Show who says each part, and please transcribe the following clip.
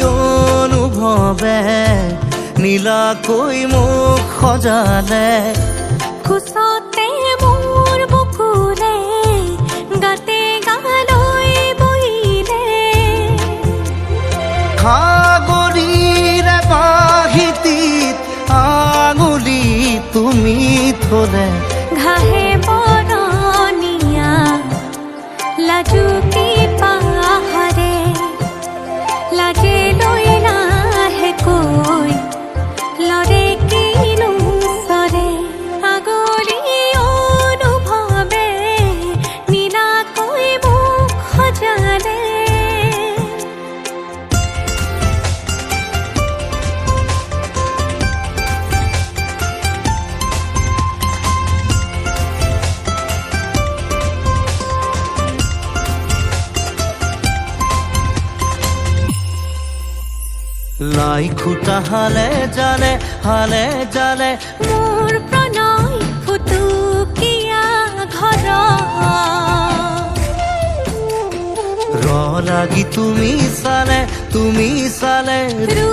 Speaker 1: অনুভৱে নীলাকৈ মোক সজালে।
Speaker 2: কোচতে মোৰ বুকুলে গাতে গালৈ বহিলে।
Speaker 1: সাগৰীৰে বাহিতিত আঙুলি তুমি থলে।
Speaker 2: ঘাহে বৰণীয়া লাজুকী পাহাৰে লাজে লৈ লাহেকৈ লৰে কিনো চৰে। আগলি অনুভৱে নীলাকৈ মোক সজালে।
Speaker 1: লাই খুটা হালে জালে
Speaker 2: মোৰ প্ৰণয় ফুটুকীয়া ঘৰ।
Speaker 1: ৰ লাগি তুমি চালে
Speaker 2: ৰু